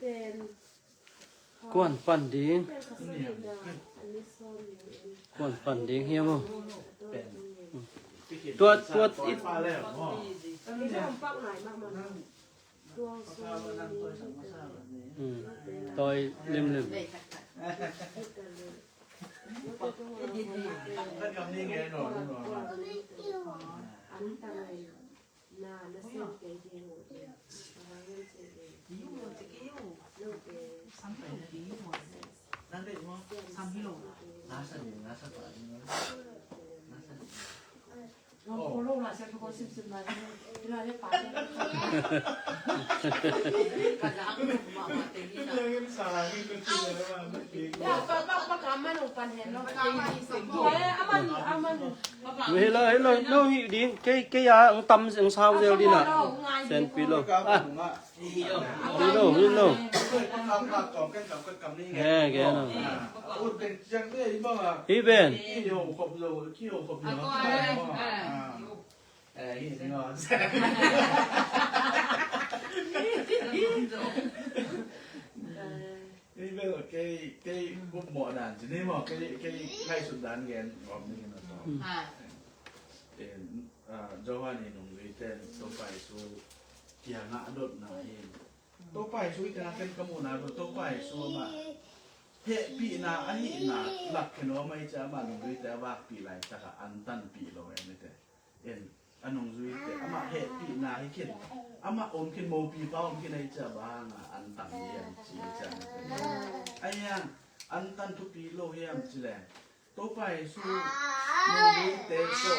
เป็นกวนปั่นดิ้งเป็นคาสมิดาอันนี้ส้มอยู่กวนปั่นดิ้งเฮียบ่เป็น ตัวอีฟ้าแล้วพ่อ อันนี้ส้มปักหลายมากมันตัวส้มตอยลืม ก็กำนี่ไงหนอนหนอน อันตังนาและเส้นเกจีโหดอะไรเงี้ยเส้นเกจีโหดลูกเอ๋นั่นเด็กมั้ง 3kg. 나사님 나사도 아니면 나사 콜로나 세트고 싶지만 이라에 빠져. 가자 한번 봐. 되기나. 그냥 사람이 그렇게 되면 야, 빠빠 가만 오빠 해너. 왜 아만. เฮ้ยเลยโน่หิดิ้งแกยาตำสังสาวเดียวดีน่ะเซนปีโลอ่ะปีโลแกน่ะฮีเบนนี่เป็นcái bút mỏ đàn chỉ nên mà cái ngay sụt đàn ghen gom như thế nào thì do hoa này nông người tên tôi phải số kia ngã đột này tôi phải số cái cái cái món nào tôi phải số mà hệ bị na anh hiện na lạc cái nó mấy cha mà nông người tên bạc bị lại chắc là ăn tan bị rồi em thế em anh nông người tên ama hệ bị na hay kia ama ôm cái mồm bị bao cái này cha ba na ăn tan liền chỉ cha anh em ăn tan thuốc bị lâu em chỉ là tôi phải số nông người tên số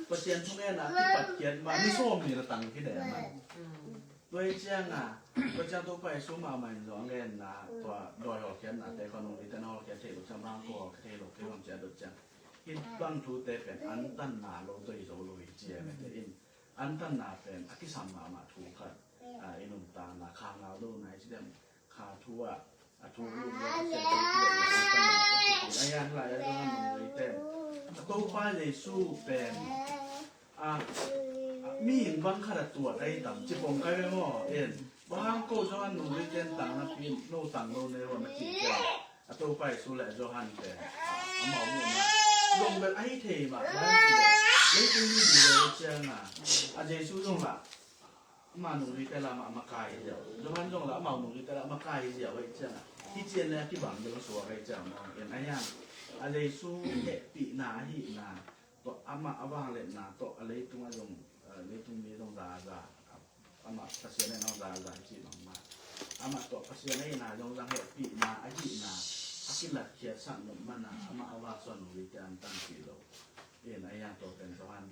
ประเจียนทุกแน่นะที่ปัดเกียนมาไม่ส้มนี่ละตังที่แดงมันด้วยเจ้าน่ะประเจียนตัวไปสู้มาใหม่สองแน่นะตัวดอยหอกเกียนนะแต่คนนู้นแต่นอกเกียนเทลุจำร่างก็เทลุเทลุเจ้าดุจังอินบังทูเตเป็นอันตันนาลงตัวอีโซลุยเจียไม่ได้อินอันตันนาเป็นอคิสัมมาถูกกันอินุตานาคางเราดูไหนที่เดิมคาทัวทูรูปเนี่ยเส้นเกี่ยวกับอันยังไรก็มันเลยเต็มตัวไปเลยสู้เป็นมีอินบังขนาดตัวได้ต่ำจิบงใกล้ไม่หม้อบางโก้จอนหนุ่มเรียนต่างนักพิมพ์โน่ต่างโน่ในวันนักจิตใจตัวไปสู้แหละจอหันแต่หมอหมุนลงแบบไอ้เทแบบนั้นเลยจริงๆดีเลยเจ้าน่ะเจสู้จงละมาหนุ่มแต่ละมาไกลเดียวจอหันจงละมาหนุ่มแต่ละมาไกลเดียวไอ้เจ้าน่ะที่เจียนแล้วที่บังจะมาสวมไอ้เจ้าน้องเห็นไอ้ยังเจสู้เหตุปีนาหินาตัวอามาอาวางเล่นนาตัวอะไรตรงนั้นเลยตรงนี้ตรงดาอามาภาษาในน้องดาจีน้องมาอามาตัวภาษาในนาตรงจังเหตุปีนาอหินาอากิลัดเขียสั่งหนุ่มมันนาอามาอาวางส่วนหนุ่มวิจารณ์ตั้งปีโลเอ็นไอ้ยังตัวเป็นสวรรค์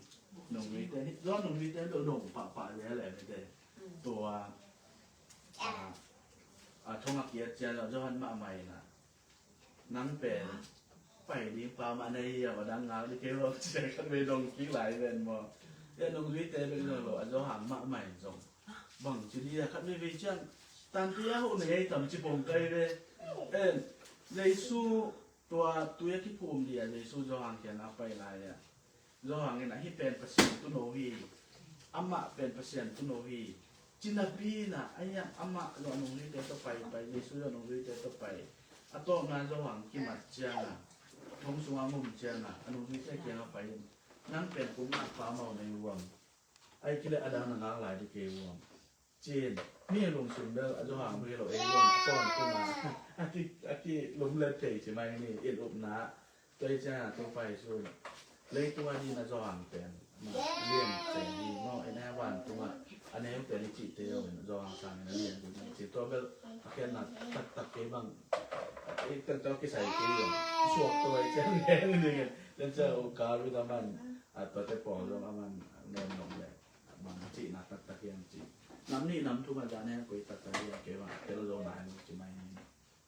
หนุ่มวิจารณ์ย้อนหนุ่มวิจารณ์ตัวหนุ่มป่าเลยอะไรไม่ได้ตัวทงเกียรติเจ้าย้อนมาใหม่นะนั้นเป็นไปดีปลามาในอย่างว่าดังงานที่เกี่ยวกับเจ้าขันไปลงกิ้งไหลเป็นมอเนี่ยลงวิเตเป็นเรื่องหรอจะหามาใหม่ส่งบังจุดนี้ขันไม่วิจังตามที่เขาเนี่ยทำจิบงไกลเลยเลยสู้ตัวที่ภูมิเดียเลยสู้จะหางเขียนเอาไปอะไรจะหางเนี่ยนะที่เป็นเปอร์เซ็นต์ตุโนวีอามาเป็นเปอร์เซ็นต์ตุโนวีจินาบีนะไอ้ยังอามาเราลงวิเตต่อไปเลยสู้เราลงวิเตต่อไปอะตัวนั้นจะหางกิมัดเจ้าทงสวามุมเจ้าน่ะอนุวิเศษเกี่ยวกับไปนั่นเป็นกุ้งอัดฟ้าเมาในรวมไอ้กิเลสอดานังหลายที่เกี่ยวรวมจีนนี่ลงสุนเดอร์อจุหังเพื่อเราเองรวมต้นกุ้งมาอาทิล้มเล็ดเตะใช่ไหมนี่เอ็ดอบนะตัวเจ้าตัวไปสู้เลยตัวนี้นะจุหังเป็นมาเลี้ยงแต่ดีนอกไอ้แน่วันตัวอันนี้เป็นจิตเดียวจุหังสั่งนะเลี้ยงจิตตัวเป็นแค่นัดตักเก็บบ้างไอ้ตั้งแต่กิใส่เกี่ยวสวกตัวไอ้เจ้าแน่เลยเรื่องเจ้าโอกาสรู้ทำมันตัวเจ้าปอรู้ทำมันเนินลงเลยบางจีนักตัดตะเกียงจีน้ำนี่น้ำทุกวันจะแน่กุยตัดตะเกียงเกี่ยวกับเทโลโลนายนุ่งจีไม่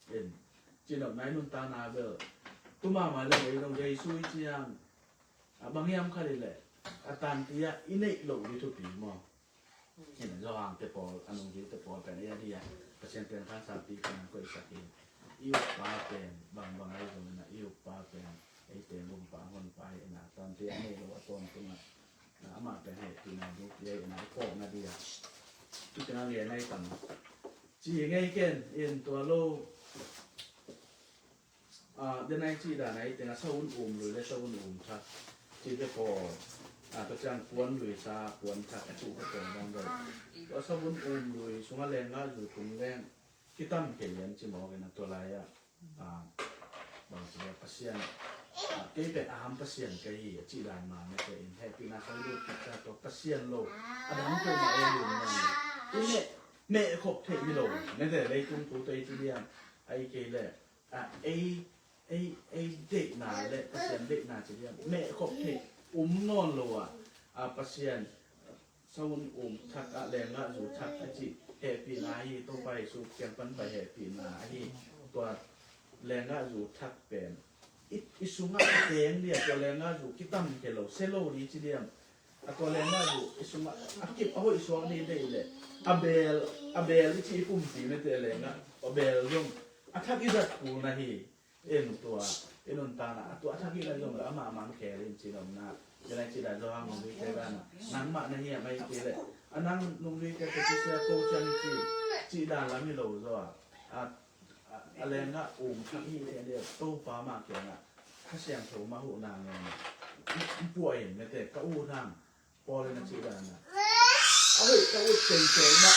เอ็นจีนแบบนายนุ่งตานาเบลตุ้มามาเลยเราใจสู้จียงบางอย่างเขาเลยแหละตามที่อินเนหลงที่ทุกปีมั้งเห็นจะวางเตปออันนู้นที่เตปอเป็นอะไรที่เปอร์เซ็นต์เป็นค่าสามปีกันก็อีกสักทีอิวปาเป็นบางไอ้ตรงนั้นอิวปาเป็นไอ้เป็นลมปาคนไปนะตอนที่อันนี้เราต้นขึ้นมาอามาเป็นเหตุที่นายดูเยอะนายโกงนาเดียทุกนายเรียนในต่างจี จีไงเก่นเอ็นตัวโลเดนไอจีดาไหนแต่งเศร้าอุ่นเลยได้เศร้าอุ่นชัดจีจะพอประจังกวนเลยซากวนชัดชูกระตงบางเลยว่าเศร้าอุ่นเลยสมัยแรงก็อยู่ตรงแรงที่ตั้มเขียนจีหมอกันนะตัวไรบางทีพัศยันก็เป็นอาหารพัศยันก็ยี่จีดานมาไม่เคยเห็นให้ปีนาเขาดูติดตาตัวพัศยันโลอันนั้นตัวมาเองอยู่นั่นนี่เมฆขบเทมิโลนั่นแต่เลยตุ้งตัวตัวจีเดียมไอเกล่ไอเด็กหนาเลยพัศยันเด็กหนาจีเดียมเมฆขบเทนอนโลพัศยันสาวน์ชักแรงละสูชักไอจีเหตุปีนาฮีต้องไปสู่เกียงปันไปเหตุปีนาฮีตัวแรงละสูชักเป็นอิสุงะเตียงเดียตัวแรงละสูคิดตั้มเกลเซโลดีจีเดียมตัวแรงละสูอิสุงะคิดเอาอิสุงะนี่ได้เลยอเบลที่ปุ่มสีไม่เตะแรงละอเบลยงทักอิจัดกูนะฮีตัวนนตานะตัวทักอิจัดยงแล้วมามังแครินจีนอมนาจะได้จีได้จอมงวิเทกันนังมานะฮีไม่เกลอันนั้นงวิเทก็จะเสียโคจังจีดาละไม่รู้จ้ะอะไรนะทักอีเนี่ยโตฟ้ามาเกี่ยงถ้าเสียงโถมาหูนางเนี่ยป่วยไม่แต่ก็อู้ทางพอเลยนะจีดานะเอาไว้ก็อู้เต็งมา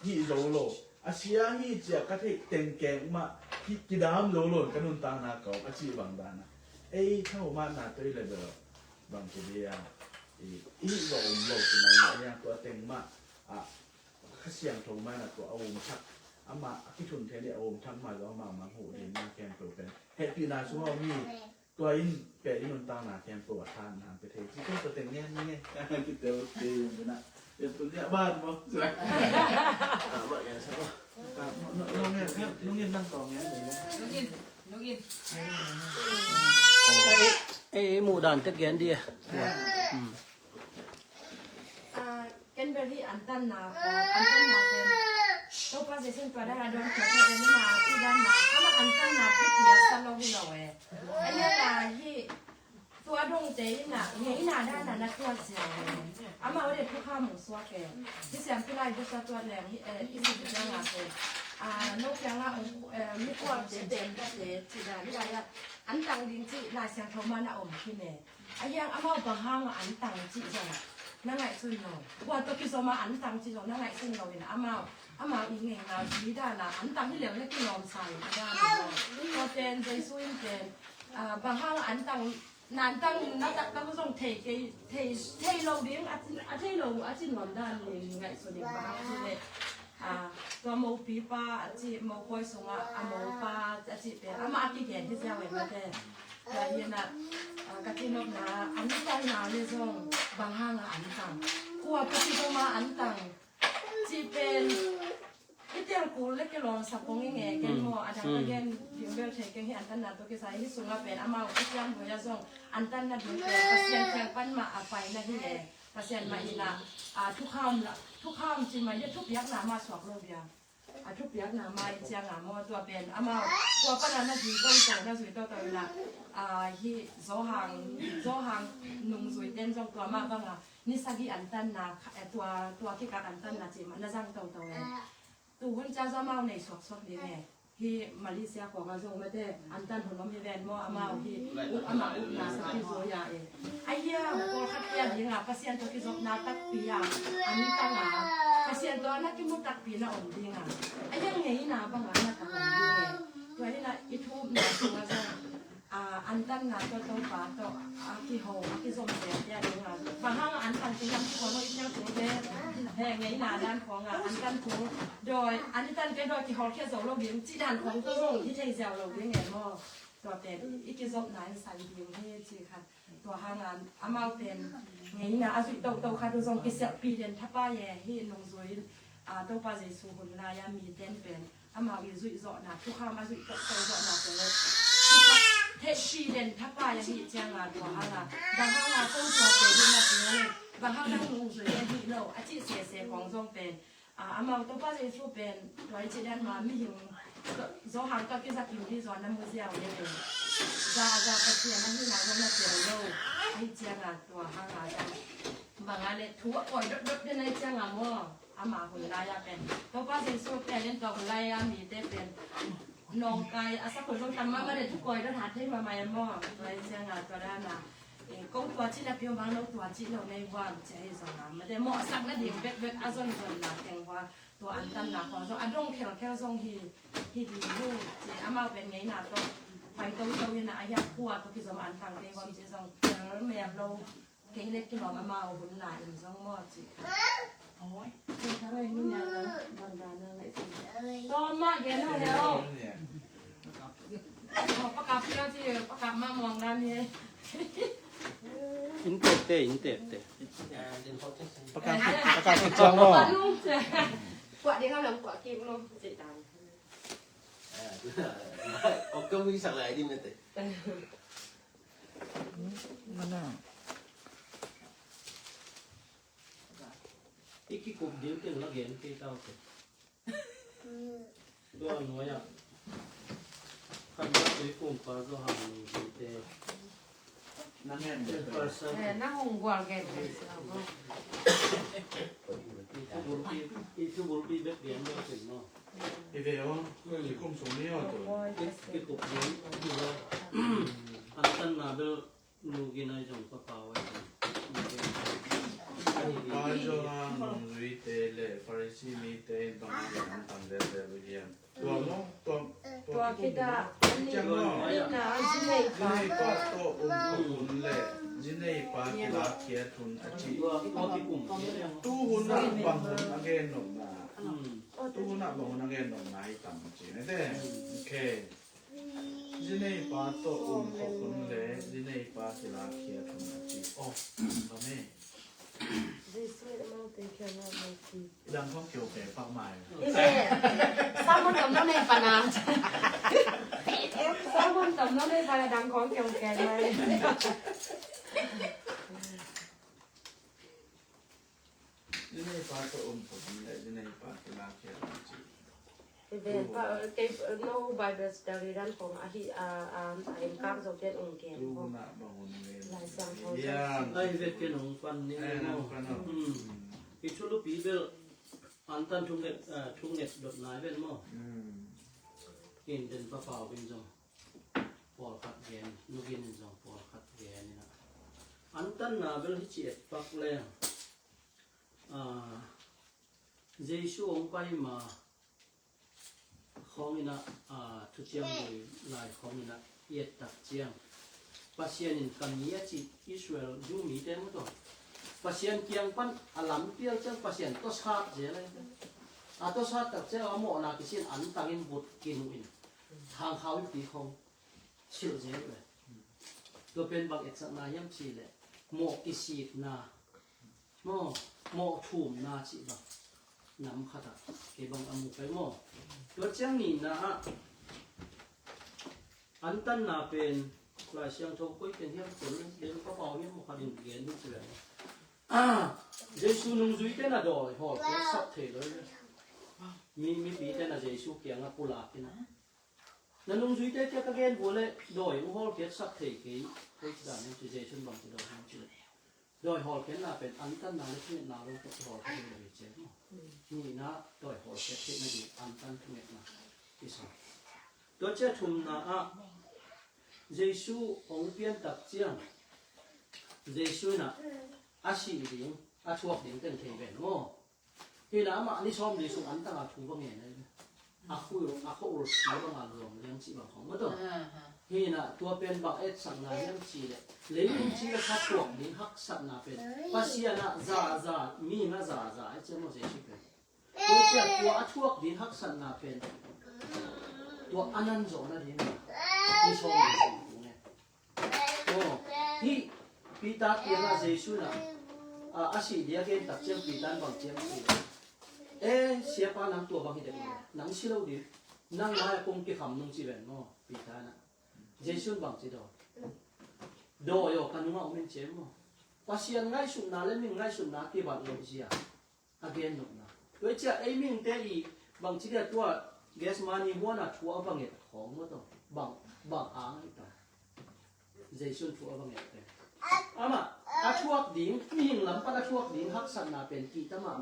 ฮีโลโลอาเซียฮีเจ้าก็ที่เต็งมาที่กีดามโลโลกันนุนตานาเก่าอาชีบังดานะเข้ามาหน้าตัวเลยเด้อบางทีเดียอีก็โลที่ไหนเนี่ยตัวเต็งมาถ้าเสียงโถมานะตัวเอาชักอามาที่ทุนเทเนี่ยโอมทั้งมาแล้วมาหูเห็นมาแกมโปรเป็นเหตุปีนาชัวมีตัวอินเปรอินนตาหนาแกมโปรทานนานไปเทที่ต้องตัวเต็งเนี่ยนี่ไงคิดเดียวตีอยู่นะเดี๋ยวตัวเนี้ยบ้านมั้งใช่ไหมบ้านอย่างใช่ป่ะน้องเนี่ยนั่งต่อเงี้ยเลยนะน้องอินหมู่ด่านตะเกียนดีเกันเบอรี่อันตันนาเป็นตัวภาษาเส้นตัวได้โดนเขียนเป็นนาที่ด้านนาถ้ามันอันตันนาที่เขียนสโลวิโลอันนี้นาที่ตัวดงเจน่ะเงี้ยนาด้านนั้นตัวเสียอามาวันเด็กผู้ข้าหมูสวะแกที่เสียงที่ไรที่ตัวแรงที่สุดที่ยังงาเป็นนกยังละไม่ควรเต็มก็เสียที่ได้ที่ไรอันตังดินที่นาเสียงเขามาหน้าอมที่เนี่ยไอ้ยังอามาบางห้างอันตังที่จังนั่งไงซึ่งเราว่าตัวกิจมาอันตังที่เรานั่งไงซึ่งเราเนี่ยอามาอีกไงเราชีได้ละอันตังที่เหลือเนี่ยกินนอนใส่ได้พอเป็นใจสู้ยิ่งเป็นบางห้างอันตังนานตังนักตังก็ต้องเทเราเลี้ยงอาทิตย์เราอาทิตย์วันด้านเลยไงส่วนเด็กบางที่เนี่ยตัวโมปีป้าอาทิตย์โมคอยส่งโมป้าอาทิตย์เป็นอามาอาทิตย์เห็นที่เจ้าเห็นมาแต่เย็นน่ะกะทินกนาอันตังนาเนี่ยส่งบางห้างอันตังขวดกะทิมาอันตังที่เป็นที่เตียงกูเล็กก็ลองสับปงเงี้ยแกงหม้ออาจารย์ก็แกงพิมพ์เบลเทแกงให้อันตันนาตัวก็ใส่ที่สูงมาเป็นอามาที่ยังหัวจะส่งอันตันนาเป็นภาษาแข่งปั้นมาอาไปนะที่เนี่ยภาษามาอีน่ะทุกข้ามจริงมาเยอะทุกยักษ์นามาสวกโลเบียทุกยักษ์นามาเจียงนามาตัวเป็นอามาตัวปั้นนาทีต้นโตน่าสวยตัวเวลาที่โซหังนุ่งสวยเต้นจงตัวมากบ้างอ่ะนี่สักที่อันตันนาตัวที่การอันตันนาจีมันน่าจังโตตัวคนจ้าจะมาในสวกนี่ไงที่มาเลเซียของกระทรวงไม่ได้อันตันผลล้มที่แดนมออามาที่อามาอุนาสักที่โซยาไอ้เหี้ยตัวขัดแย้งยังไงภาษาตัวที่จบนาตักปีอ่ะอันนี้ตั้งอ่ะภาษาตัวนั้นที่มุตักปีน่ะอมดีอ่ะไอ้ยังไงน่ะบ้างอ่ะน่ะตักอมดีไงตัวนี้น่ะอีทูบน่ะตัวจะอันตันน่ะตัวโตฟ้าตัวที่โหที่สมเด็จเนี่ยดูอ่ะบางครั้งอันตันที่ยังที่คนเราอีกยังสูงเด้แห่งไงน่ะด้านของอันตันของโดยอันตันก็โดยที่เขาแค่โซโล่เบียงที่ด้านของตัวส่งที่เทเซลเราเบียงไงมั่วตัวเป็นอีกจบไหนใส่เบียงที่จีค่ะตัวหางานอามาเป็นไงน่ะอาสุโตค่ะตัวส่งกิจปีเดนทับป้าแย่ที่ลงสวยตัวป้าเจสูคนลายามีเต้นเป็นอามาวิจุยเจาะหนักทุกข้ามอาสุโตเจาะหนักเลยเทปีเดนทับป้ายาที่เจียงงานตัวหางานบางหางานต้องตัวเป็นที่มาเป็นเลยบางหางานลงสวยที่เราอาชีพเสียของส่งเป็นอามาตัวป้าเจสูเป็นตัวที่เดินมาไม่ถึงโซหังก็กิจกิจที่สอนน้ำมือเสียวเนี่ยเป็นจะประเทียนนั่นที่ไหนก็มาเสียวโลให้เจียงงานตัวหางานบางงานเลยทั่วปล่อยดดในเจียงงานมั่ว อามาหุ่นลายเป็นตัวป้าเซซูแต่เล่นตัวหุ่นลายมีแต่เป็นน้องไก่อาสักคนต้องทำมาก็ได้ทุกคนต้องหาที่มาใหม่หม้อตัวเสียงานตัวด้านน่ะกงตัวที่เราเพียงบางเราตัวที่เราในวันจะให้สอนมันแต่หม้อสักนั่นเองเบ็ดอาซอนคนหลักแข่งว่าตัวอันตันหนักของตัวอันดงแค่แค่ทรงที่ดีลูกที่อามาเป็นไงน่ะตัวไปตัวเจ้าเวน่ะอยากขวดตัวที่สมานทางเป็นความเชื่อทรงแม่เราเก่งเล็กที่หมอมาหุ่นหลายทรงหม้อจีโอ้ยทำไมนู่นเนี่ยนะบางการอะไรสิตอนมาเย็นแล้วประกาศเที่ยวที่ประกาศมามองด้านนี้ อินเตเตอินเตเต ประกาศติดจังบ่ ลูกจ้ะกว่าที่เขาหลังกว่ากินลูกจิตตัง Oke, bisa lah ini nanti. มันน่ะ อีกกี่กลุ่มเดียวเก่งละเห็นกี่เก้าเตตัวน้อยอ่ะคันว่าตัวกลุ่มปลาตัวหางกี่เต นั่นแม่น เป็นปลาสัก นั่งหงกว่าแกเป็นเราก็ อีกบุรีเบ็ดเดียนก็ถึงเนาะ พี่เดียวสิคุมสูงนี่ตัว กี่กลุ่มเดียวอยู่ว่าอันตันนาเบลนูกินไอจงปะเปล่าไว้ ပါဇောလာနုံရီတဲလေဖရစီမီတဲတောင်းရန်တန်တဲ့လူကြီးตัวเนาะตัวคิดอ่ะจังเนาะนี่นะจิเนปาตัวอุ่นเลยจิเนปากีฬาเกียรทุนอจิ ตัวกี่กลุ่มเนี่ย ตู้หุ่นน่ะบังหุ่นอเกนหนมนะตู้หุ่นน่ะบังหุ่นอเกนหนมนะอีตังจิเนเด้โอเคจิเนปาตัวอุ่นของหุ่นเลยจิเนปากีฬาเกียรทุนอจิโอ้ตอนนี้ ดังท่องเกี่ยวกับฟังใหม่ Sabon tầm nó này phản án Sabon tầm nó này phản án đáng có kiểu kèm này จิเนปาตัวอุ่นของหุ่นเลยจิเนปากีฬาเกียรทุนอจิ cái no Bible study dan kong ahi em kam so tet ong ken ตู้ ko หุ่นน่ะบังหุ่นเลย lai sang ko เยี่ยม ไอเวทเป็นของฟันนี่ ไอ้นั่น เนาะ กันเนาะ อีชุลุปีเบลอันตันทุ่งเน็ตดดนายเป็นมั้งกินเดินปะเปล่าเป็นจังปอลขัดแกนลูกกินจังปอลขัดแกนนี่นะอันตันนาเบลที่เจ็ดปักเลยเยซูองไปมาของนี่นะทุกอย่างโดยลายของนี่นะเย็ดตักเจียงปัสยานินกันนี้จิอิสราเอลยูมีเต็มหมดตัวปัสยานเกียงปันอลัมเปียจังปัสยานตัวชาติเจเลยตัวชาติตักเจ้าอโมนาคิสินอันตังอินบุตรกินวินทางเขาวิธีของชิลเจเลยตัวเป็นบางเอกสนาย่ำชีเลยโมกิสีนาโมทุ่มนาจิบังน้ำขัดเก็บบางอมุไปโมตัวเจ้านี่นะอันตันนาเป็นลายเสียงโชกุยเป็นเที่ยงฝนเดินก็เป่าเยี่ยมขัดดินเกียนทุกเดือนเยซูนุ่งจุยเต้นอะดอยหอบเก็บสับเทเลยมีปีเต้นอะเยซูเกียงอะปุลากินะนั่นนุ่งจุยเต้นก็เกณฑ์บัวเลยดอยหอบเก็บสับเทกี่คุยด่านนี้จะเยซูบังจะดอยห้ามจุดดอยหอบเก็บน่ะเป็นอันตันนาเล็กนิดนาลงตัวหอบเป็นเลยเจ้านี่นะดอยหอบเก็บที่ไม่ดีอันตันทุเม็ดนะที่สองตัวเจ้าทุ่มนะเยซูองเปลี่ยนตักเจียงเยซูน่ะอาชีพดิ้งอาชวกดิ้งเต็มเทเป็นโม่ที่น้ำอันนี้ชอบดีสุดอันตั้งอาชูบางอย่างเลยอาคุยอาคุรุสีบางอย่างรวมเลี้ยงจีบางของมันตัวที่น่ะตัวเป็นบางเอ็ดสังนาเลี้ยงจีเลยเลี้ยงจีก็ชอบชวกดิ้งหักสัตว์น่ะเป็นปัสยาน่ะซามีน่ะซาไอ้เจ้าโม่เยซูเป็นตัวเจ้าตัวอาชวกดิ้งหักสัตว์น่ะเป็นตัวอนันต์โจน่ะดิ้งนี่ชอบดีสุดเนี่ยโอ้ที่ปีตาเกียงอาเยซูน่ะอาชีพเดียกันตัดเจียงปีตันบางเจียงปีเสียป้านังตัวบางทีเด็กนังชิลล์ดินังนายคงกิขำนุ่งจีเวนโม่ปีตานะเยซูบางจีโดยกันนุ่งเอาเป็นเจมโม่ปัสยานง่ายสุดนะเล่มิงง่ายสุดนะที่บัดลงเสียอาเกนนุ่งนะโดยจะไอ้มิงเตอีบางทีเดียตัวเกสมานีบัวน่ะชัวบางเหตุของมันตัวบางอ่างอีกต่อเยซูชัวบางเหตุอามาอาชวกดิ้งมีหิงลำปัดอาชวกดิ้งหักสันนาเป็นกีตามา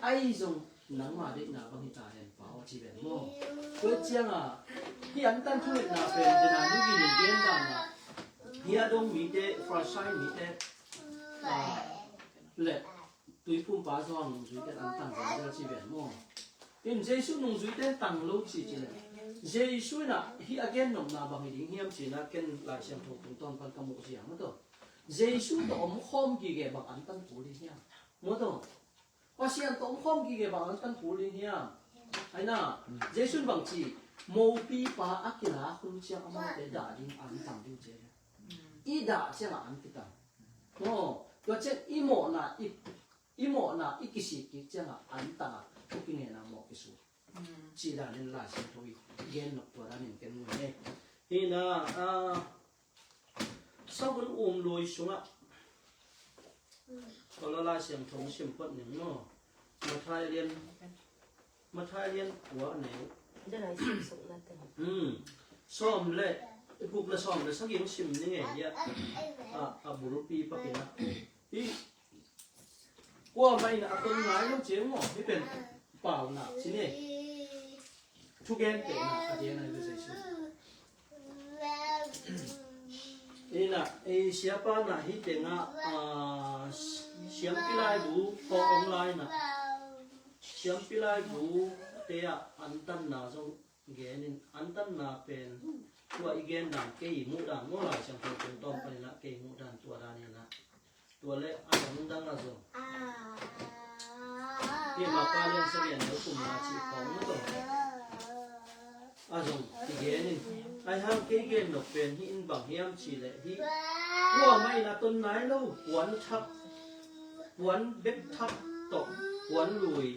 ไอ้จงหนังมาเด็กนาบางทีตาเห็นเปล่าจีเป็นโม่เกิดเจียงอ่ะที่อันตั้งทุกนาเป็นจะนานุกินเกณฑ์กันนะเฮียดงมีเตฟราชัยมีเตเละตุยพุ่มป้าซองจุยเตอันตั้งกันจะจีเป็นโม่อินเจสุนุ่งจุยเตตั้งโลกจีจีเลยเจสุน่ะที่อาเกนนมนาบางทีเฮียมจีน่ะเกนหลายเชียงถูกต้นพันกมุกเสียงมั้งตัวเจสุตัวอมคอมกี่เก็บบางอันตั้งปูดิเฮียมั้งตัวว่าเสียงตัวอมคอมกี่เก็บบางอันตั้งปูดิเฮียไอ้น่ะเจสุบางทีโมปีป้าอักลาคุณเชียงอามาเดด่าดิอันตั้งดิเจอีด่าเชียงอันติดตั้งโอ้ตัวเจ้าอีโมน่ะอีกิสิกิเจ้าอันตั้งทุกอย่างน่ะหมอกกิสุจีดานินลาเชียงทวีเย็นนกตัวนั้นเก่งเลยนี่นะสักวันลอยสุงะก็ลาเชียงทงเชียงพัดหนึ่งเนาะมาทายเรียนหัวไหนได้หลายสิ่งส่งมาเต็มซ้อมเลยพวกเราซ้อมเลยสักอย่างชิมนี่ไงเนี่ยบุรุษปีปะเป็นนะที่ว่าไม่นะต้นไม้ต้องเจียงหรอไม่เป็นเปล่าหนักสิเนี่ยทุกแกนเก่งนะอาเดียนอะไรก็ใส่ชุดนะเสียป้านะฮิตนะเสียงพิลายดูพอออนไลน์นะเสียงพิลายดูเตะอันตันนะจงเกนินอันตันนะเป็นตัวอีเกนดังเกยมูดังโง่หลายช่างเป็นต้อมไปนะเกยมูดังตัวดานี่นะตัวเล็กอันนั้นดังนะจงที่มาการเลี้ยงเสียงเดี๋ยวคุมมาชีของนั่นตัวจงอีเกนินไอ้ห้างเกยเกนหนกเป็นที่อินบังเฮียมชีเลยที่ว่าไม่นะต้นไม้แล้วหวนทับหวนเบ็ดทับตกหวนลุย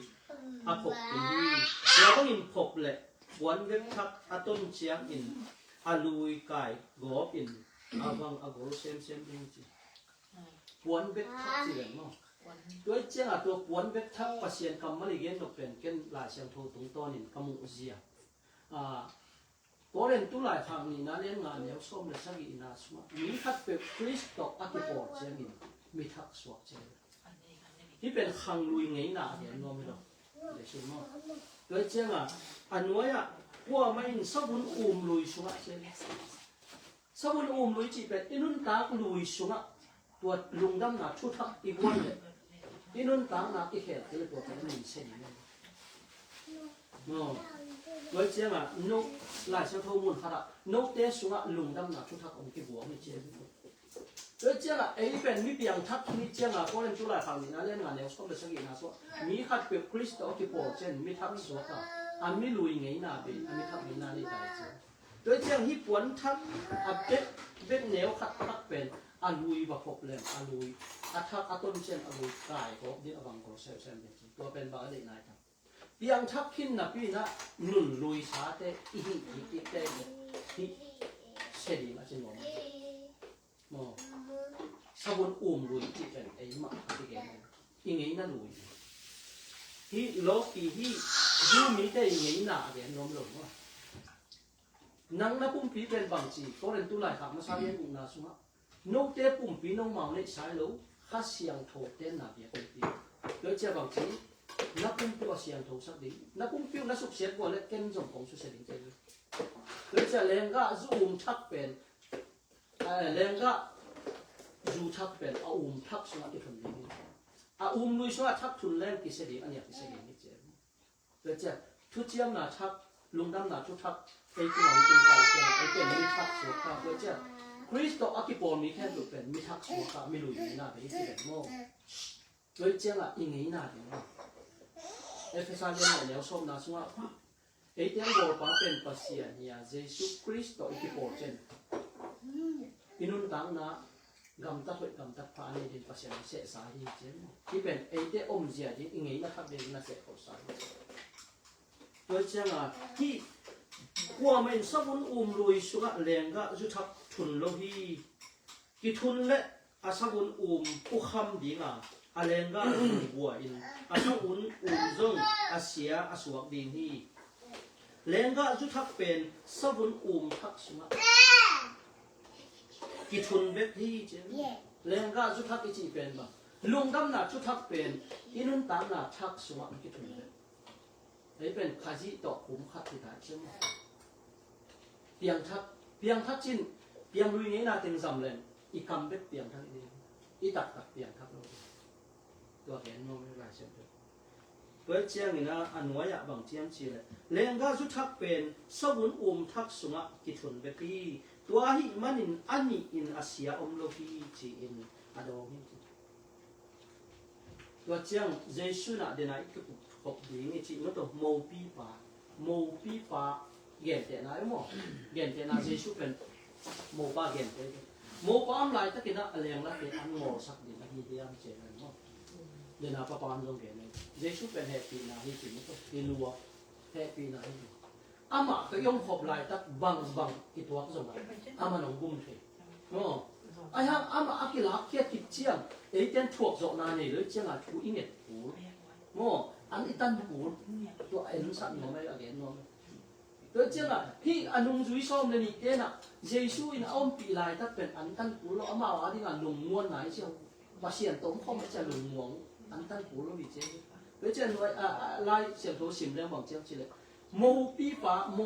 อาพกเป็นที่เราต้องอินพกเลยหวนเบ็ดทับอาต้นเชียงอินอาลุยไก่กอบอินอาบังอากรเซมจริงจริงหวนเบ็ดทับจีเนาะด้วยเจ้าตัวหวนเบ็ดทับปัสเซียนคำมาลีเกนตกเป็นเกนลายเชียงโทตรงต้นอินคำมุเซียตัวเรียนตุลายทางนี้นะเรียนงานเลี้ยวส้มเลยสักอีน่าสมามีทัดเป็นคริสต์อักิโปร์เจมินมีทักสวกเจมินที่เป็นขังลุยไงหนาเดี๋ยวน้องไม่รู้เดี๋ยวชิมมั้งโดยเจ้าอันนี้ว่าไม่สับบุญลุยสุงะเจมินสับบุญลุยจีเป็นอินุนตากลุยสุงะตัวลุงดำหนาชุดทักอีกวันเลยอินุนตากหนาอีกแค่ตัวเป็นหนึ่งเซนเลยโดยเจ้านกหลายเช้าทุ่มุนขนาดนกเตะสุงะลุงดำหนาชุดทักองค์ที่บัวไม่เจ้าโดยเจ้าเป็นมีเพียงทักที่เจ้าก็เล่นจุฬาครั้งนี้นะเล่นงานเลี้ยงส้มเลยสักอีนะส่วนมีขัดเป็นคริสต์อักิโปร์เจนมีทักสวดอันไม่ลุยไงนาเบอันไม่ทักไงนาลีตายเจ้าโดยเจ้าฮิปวนทักเบ็ดเหนียวขัดทักเป็นอาลุยบักพบเลยอาลุยอาทักอาต้นเช่นอาลุยกายก็เดี๋ยวบังก็เซลเป็นจริงตัวเป็นบาร์เดนายครับเพียงทักขินนะพี่นะหนุนลุยสาเตอีเตที่เสดีมาจิโนมอสบุนลุยที่เป็นไอ้หมาที่แกยังไงน่าลุยที่โลกีที่ยูมีแต่ยังไงน่าเดี๋ยวน้องหลงว่านังนับปุ่มปีเป็นบางจีก็เรียนตุลายขับมาสายยังกุนาสุมานกเตะปุ่มปีน้องเมาในสายลูข้าเสียงโถเต้นนาเบียคนปีโดยเฉพาะบางจีนักปุ่มปีว่าเสียงโถสักดีนักปุ่มปีนักสุขเสียกว่าเล็กเก่งจงของสุขเสียงเจ๋งโดยเฉพาะแรงก็ซูมทักเป็นแรงก็จูทักเป็นทักสุนัขที่ทำดีลุยสุนัขทักทุนแรงกิเสดีอันนี้กิเสดีนี่เจ๋งโดยเฉพาะทุกเจียมนาทักลุงดำนาทุกทักไอ้ตัวมันเป็นเก่าไอ้ตัวมีทักสุขโดยเฉพาะคริสต์อักิโปร์มีแค่ดูเป็นมีทักสุขไม่ลุยนี่นาเป็นที่เป็นโม่โดยเฉพาะยังไงนาเดียวเอฟเฟซัสเรียนแล้วส้มนาสุนัขไอ้เจ้าโบปาเป็นปัสเซียนี่เยซูคริสต์อักิโปร์เจนอินุนตังนะกำตัดกำตัดพานี่ดินปัสเซียนเสียสาเหตุเจนที่เป็นไอ้เจ้าเจียดิยังไงนะครับเดินน่าเสียเขาสาเหตุโดยเฉพาะที่ว่ามันสับบุญลุยสุกะแรงก็จุดทับทุนโลหีกิทุนเละอาสับบุญอุคำดีงาอาแรงก็บัวอินอาสับบุญจงอาเสียอาสวกดีนี่แรงก็จุดทับเป็นสับบุญทักสุกะกิทุนเบ็ดที่เจนแรงก็จุดทับอีจีเป็นบ่ ลุงดำนาชุดทักเป็นอินุนตามนาทักสวะมันคิดถึงเลยไอ้เป็นคาจิตอกขุมขัดที่ถ่ายใช่ไหมเปียงทักจินเปียงลุยนี้นาเต็งสำเร็จอีกคำเป็นเปียงทักนี้อีตักเปียงทักเราตัวแขนโน้ไม่ได้เช่นเดิมเปิดเชียงนี่นะอันวัยบางเชียงชีเลยเลงก็ชุดทักเป็นสมุนทักสวะคิดถึงเบปีตัวหิมันอันนี้อินอาเซียโลกีจีอินอดองตัวเชียงเจสุนะเดนัยก็ปกตินี่จีมันตัวโมปีปาเก่งแต่ไหนมั้งเก่งแต่ไหนเจสุเป็นโมปาเก่งแต่โมปาอะไรตะกี้นะอะไรอย่างนั้นเป็นอันโมสักเดือนที่เดียมเจริญมั้งเดือนปะปานลงเก่งเลยเจสุเป็นแฮปปี้นะที่จีมันตัวที่รัวแฮปปี้นะที่อามาก็ยอมขบลายตักบังอีตัวก็สมบัติอามาหนองบุ้มเถอะมั้งไอ้ฮะอามาอากิลาเกียติดเชียงไอ้เจ้าถั่วจอกนาเนี่ยหรือเชียงอ่ะถูอิงเอ็ดหูมั้งอันนี้ตันหูตัวไอ้นุ่งสันน้องไม่เอาเกณฑ์น้องตัวเชียงอ่ะพี่อนุจุยซ้อมเลยนี่เกณฑ์อ่ะเยซูอินอ้อมปีลายถ้าเป็นอันตันหูเราเอามาว่าที่งานหลงม้วนไหนเชียวว่าเสียนต้มข้าวมันจะหลงม้วนอันตันหูเราวิจัยตัวเชียงไว้ไล่เสียงโทสิมเรื่องบอกเชียงชิเลยโมปีปาโ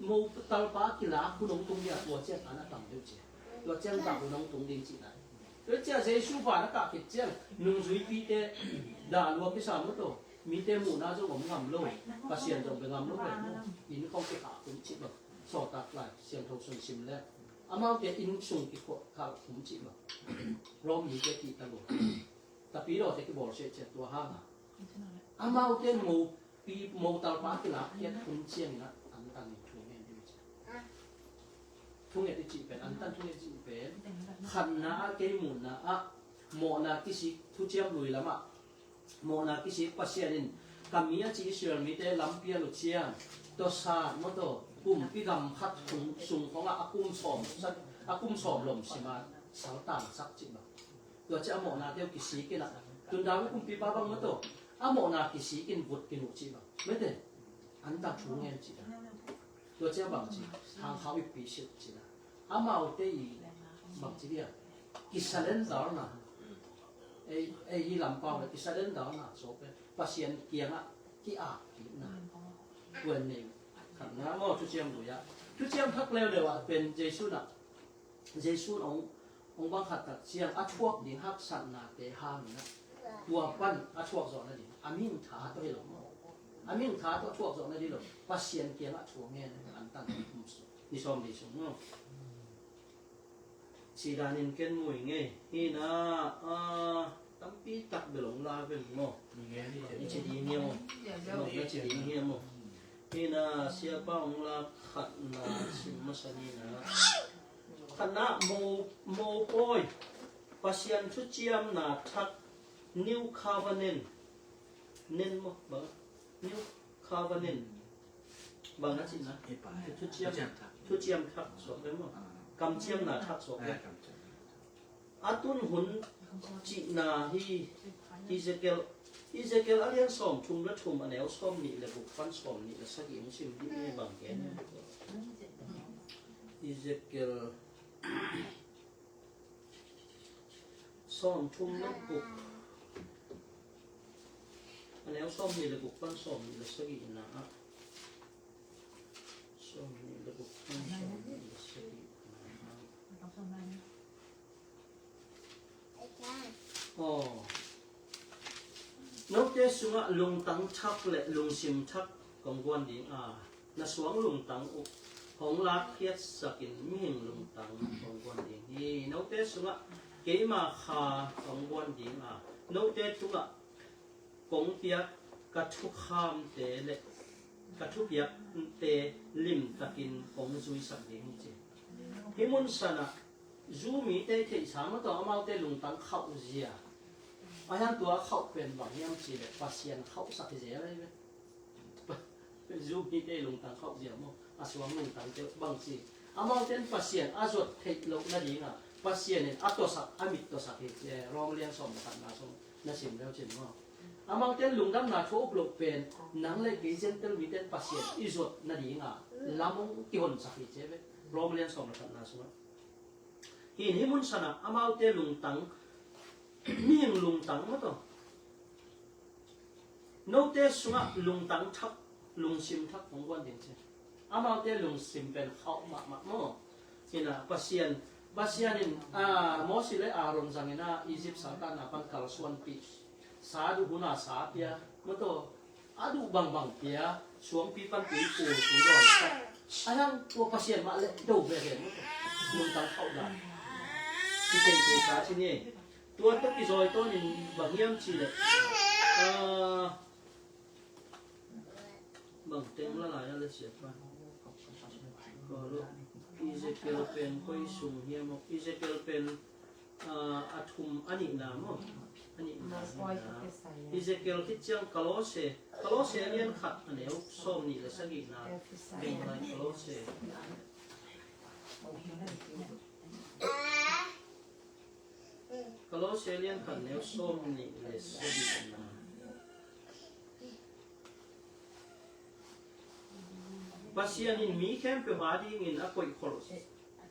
มตลปากีฬาคุณน้องตรงเนี้ยตัวเชียงอันนั้นต่างเดียวเชียตัวเชียงต่างคุณน้องตรงเดียวจีน่ะตัวเชียงเยซูปานักการเชียงนุ่งจุยปีเตด่าลวงพิสามุตโตมีเตมูน่าจะผมงำโลกเสียงจงเป็นงำโลกเลยอินเขาไปหาคุณจิบแบบสอดตัดไหลเสียงโทสุนชิมแล้วอามาเตอินสุงกิโกข่าวคุณจิบแบบรอมีเตติตลอดแต่ปีเราเตกิบอกเสียตัวห้างอามาเตมูปีโมตลปากีฬาเฮ็ดคุณเชียงนะอันตันทุ่งเงินที่ทุ่งเงินที่จีเป็นอันตันทุ่งเงินจีเป็นขันนาเกมุนนะอะโมนากิสิทุเจียมลุยละมะโมนากิสิปัสเซียนินกามีอาจีเชียร์มีเตลัมเปียลุเชียงตัวซาโมโตปุ่มปีกำพัดถุงสูงของอากุมสอมสักอากุมสอมลมสิมาสาวต่างสักจิบตัวเจ้าโมนาเดียวกิสิกินะจนดาวกุมปีบ้าบังโมโตอาโมนากิสิกินบุตรกินอุจิบไม่ได้อันตัดถุงเงินจิบตัวเจ้าบางจิทางเขาอีปีสิบจิบอามาอุเตยบางจิบเนี่ยกิสเลนดาร์นะไอ้ยี่ลำเปล่าเลยกิสเลนดาร์นะโซเปปัสเซียนเกียงอ่ะที่อากินนะวันนี้ขันน้ำว่าทุเจียมดูยะทุเจียมทักเร็วเดี๋ยวเป็นเจสุนะเจสุองบังคับตัดเชียงอัชวกดิฮักสันนาเตหามินะตัวปั้นอัชวกสอนนั่นเองอามิงถาตัวให้หลงอามิงถาตัวชวกสอนนั่นเองหลงปัสเซียนเกียงอัชวกเงี้ยอันตั้งนี่ชมดีชมเนาะสีดานินเกนมวยไงนี่นะตั้มปีตักเบลงลาเป็นโมนี่จะดีเงี้ยโมนี่จะดีเงี้ยโมนี่นะเสียป้องลาขัดนะสิมาสนีนะขณะโมปอยปัสเซียนชุดเจียมนาทักนิวคาร์บอนินเน้นมั้งบ้างนิวคาร์บอนินบางนั่นสินะชุดเจียมทักสอบได้มั้งกำเจียมนาทักสอบได้อาตุนหุ่นจีนาฮิเซเกลอะไรยังสอมทุ่มและทุ่มอันเอลสอมนี่เลยบุกฟันสอมนี่เลยสักอย่างชิมที่นี่บางแกนฮิเซเกลสอมทุ่มและบุกอันนี้ส้มนี่ระบบปั้นส้มนี่ละสักกี่นะส้มนี่ระบบปั้นส้มนี่ละสักกี่อ๋อนกเจสุงะลงตังชักและลงชิมชักของวันดีน่ะสวงลงตังอุของลักเพียสสกินมิหิงลงตังของวันดีนี่นกเจสุงะเกมาคาของวันดีนกเจสุงะกงเตียกระทุกขามเตเลกระทุกยักเตลิมตะกินกงจุยสักเดียงเจฮิมุนสนะจูมีเตเทสามตัวเอามาเตลุงตังเข้าเสียอายันตัวเข้าเป็นบางอย่างจีเลยปัสเซียนเข้าสักเสียอะไรไหมจูมีเตลุงตังเข้าเสียมั้งอาสวงลุงตังเจบางจีเอามาเตปัสเซียนอาจดเทลงนั่นเองปัสเซียนเนี่ยอัตโตสักอามิตโตสักเจรองเลี้ยงสมบัตินาสมน่าสิมแล้วเจมั้งอามาเต้นลุงดำนาโชว์ปลุกเป็นนังเลยกิเซนเตอร์วิเตนปัสเซียนอิจดนั่นเองลำมงกิฮอนสักเจเว้รอมเลียนสองนักนาสวะหินหิมุนสนะอามาเต้ลุงตัง มีงลุงตังมาต่อโนเตสุงะลุงตังทักลุงซิมทักของวันเดงเชอามาเตลุงซิมเป็นเขามาโมนี่นะปัสยานินโมสิเลอารอนจังนะอียิปต์สังกัดนะปันคัลสวนปีสาดูหุนาสาเปียมาต่ออาดูบางเปียสวมปีปันปีปูสุดยอดอายังตัวปัสยานมาเลยดูเบเรลุงตังเขาได้ที่เป็นที่สาที่นี่ตัวตักกิจอยตัวนี้บางเยี่ยมชีเลยบางเต็มละลายอะไรเสียไปก็รู้อิเซเกลเป็นค่อยสูงเฮียมอิเซเกลเป็นอาทุมอันนี้นามอันนี้นาอิเซเกลที่จังคาโลเซเลียนขัดอันเดียวส้มนี่เลยสักอีกนาเป็นอะไรคาโลเซเลียนขัดเดียวส้มนี่เลยสักอีกนาปัสยานินมีแค่เป็นว่าดีงินอากอยคอลส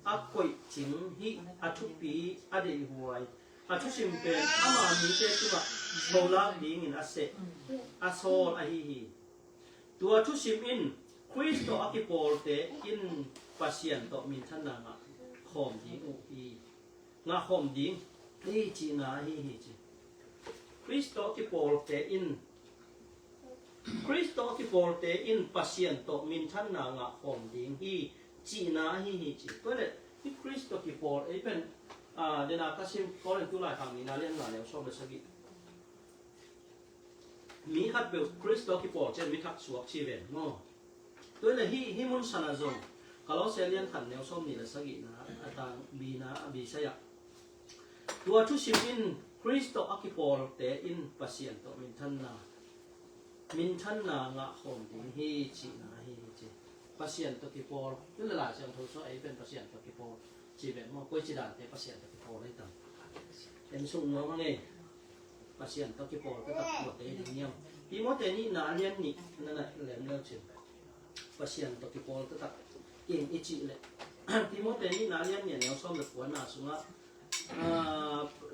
อากอยจิงฮิอาทุปีอาเดหวยอาทุสิมเป็นอามามีเตตัวโบลาดีงินอาเซอาโซลอาฮิตัวทุสิมอินคริสโตอากิโปลเตอินปัสยานโตมินทันนางะขอมดีอุอีงาขอมดีนี่จีนาฮิจิคริสโตอากิโปลเตอินคริสโตที่โปรเตอินปัสยันโตมินทันนางะของดิงฮีจีนาฮีจีก็เลยที่คริสโตที่โปรเป็นเดนาคัสิมก็เลยตุลาทางนี้นาเรียนงานแล้วชอบเลยสักทีมีขัดเบลคริสโตที่โปรเช่นมีขัดสวกชีเวนโม่ตัวเลยฮีมุนสนาจงก็เราเสียเรียนขันแล้วชอบนี่เลยสักทีนะอาจารย์บีสยะตัวทุชิมินคริสโตที่โปรเตอินปัสยันโตมินทันนามินทันนางะของดิฮีจีนาฮีจีปัสยันตกิโปลนั่นแหละเสียงทูโซไอเป็นปัสยันตกิโปลจีแบบมั่วกุยจีดานเตปัสยันตกิโปลได้ตั้งเป็นสุ่มน้องนี่ปัสยันตกิโปลก็ตัดหมดเลยเงี้ยที่มดแต่นี่นาเลียนนี่นั่นแหละแหลมเลี้ยวเชื่อปัสยันตกิโปลก็ตัดเองอิจิเลยที่มดแต่นี่นาเลียนเนี่ยแนวซ้อมแบบหัวหน้าสุงะ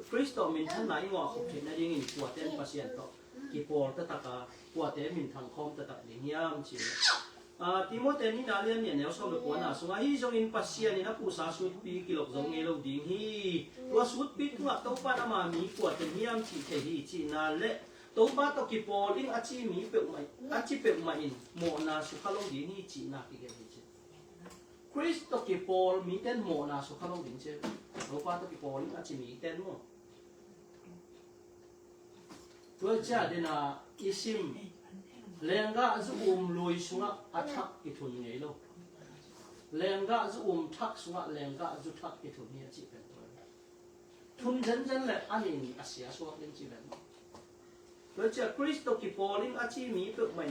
คริสโตมินทันไหนงอขุดเห็นได้ยังไงปวดเต้นปัสยันตกิโปลตะตะปวดเตมินทางคอมตะตะเลียมชิที่มดเตนี่นาเลียนเนี่ยแนวชอบแบบว่าน่ะสมัยที่จงอินปัสเซียนี่นะผู้สาสุดปีกิโลจงเอโลดิ่งฮีตัวสุดปีตัวตัวป้านามามีปวดเตเลียมชิเทฮีชินาเละตัวป้าตกิโปลิงอาชีมีเปกไม่อาชีเปกไม่อินโมนาสุขลงดิ่งฮีชินากิเกฮิชิคริสตกิโปลมีเต้นโมนาสุขลงดิ่งเชตัวป้าตกิโปลิงอาชีมีเต้นโมตัวเจ้าเดนาอิซิมเลงกะจะลุยสุงะอัทักอิทุนไงลูกเลงกะจะทักสุงะเลงกะจะทักอิทุนเนี่ยจีเป็นตัวทุนจันเลยอันนี้อาเซียสวกเล่นจีเป็นตัวเจ้าคริสโตกิโปลิงอาชีมีเปิดใหม่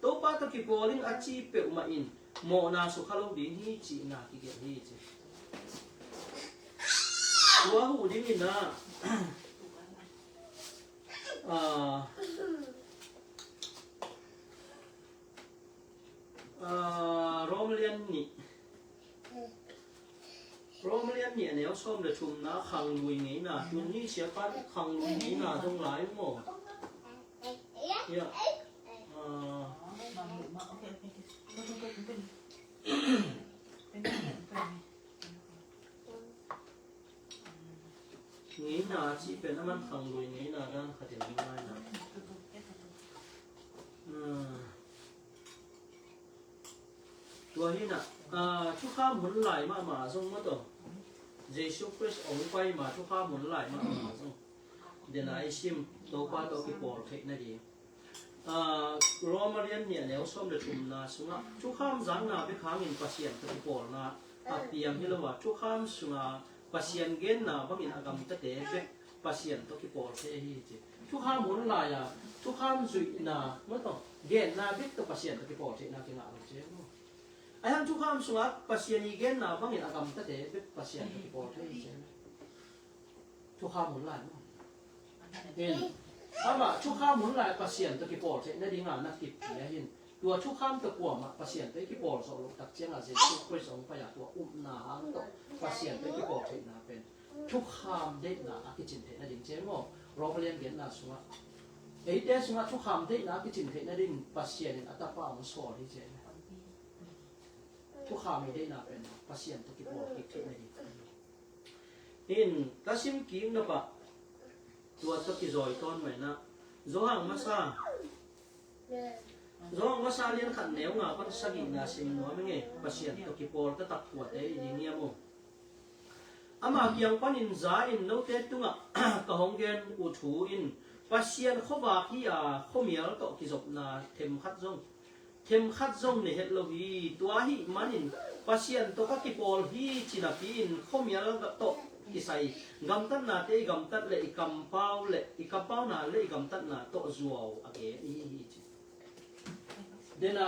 ตัวป้าตกิโปลิงอาชีเปิดใหม่อินโมนาสุขลงดิ่งฮีจีนากิเกฮีจีตัวหูดิ่งนะโรมเลียนนี่เนี่ยชอบเลยชุมนะขังลุยงี้นะชุมนี่เสียปั้นขังลุยงี้นะตรงหลายหม้อเนี่ยงี้นะที่เป็นน้ำมันขังลุยงี้นะนั่นขัดเดียวง่ายนะตัวนี้นะทุกข้ามหมุนไหลมาส่งมาตัวเยซูคริสต์องค์ไปมาทุกข้ามหมุนไหลมาส่งเดี๋ยวนะไอชิมตัวป้าตัวกิโปลเทคนาดีโรมาเรียนเนี่ยแล้วส้มเดือดชุ่มนาสุงะทุกข้ามจังนาไปค้างอินปัสยันตัวกิโปลนะเตรียมให้เราว่าทุกข้ามสุงะปัสยันเกณฑ์นาบางอินอากามิตเตะเบปัสยันตัวกิโปลเทฮีจีทุกข้ามหมุนไหลทุกข้ามจุยนาเมื่อต้องเกณฑ์นาเบตัวปัสยันตัวกิโปลเทนากินาเราเจ้าไอ้ทั้งทุกข้ามสุงะปัสยันอีเกณฑ์นาบางอินอากามิตเตะเบปัสยันตัวกิโปลเทฮีจีทุกข้ามหมุนไหลเห็นว่าทุกข้ามหมุนไหลปัสยันตัวกิโปลเทนั่นดีงานนักกิจเนี่ยเห็นตัวทุกข้ามตะกัวมาปัสยันตัวกิโปลสรุปตักเจียงอาเซียนทุกคนสองพยาตัวนาหางตัวปัสยันตัวกิโปลเทน่าเป็น ทุกคำได้นะกิจเทนะดิ่งเจ้าโมเราเรียนเรียนนะสุงะไอ้เด็กสุงะทุกคำได้นะกิจเทนะดิ่งปัสเซียนอัตตาป้ามันสอนที่เจ้าทุกคำไม่ได้นะเป็นปัสเซียนตะกี้บอกกิจเทนะดิ่งอินกสิมกิมนะปะตัวตะกี้จอยต้นไหมนะzohang masa lian khat neu nga pan sagi na sim no menge pasien to ki por ta tak puat e dinia mo ama kyang panin za in no te tunga ka honggen u thu in pasien khoba hi a khomial to ki jop na them khat zong ne het lo hi tua hi manin pasien to ka ki por hi china pi in khomial ga to kisai gam tat na te gam tat le ikam pau na le gam tat na to zuaw age hi dena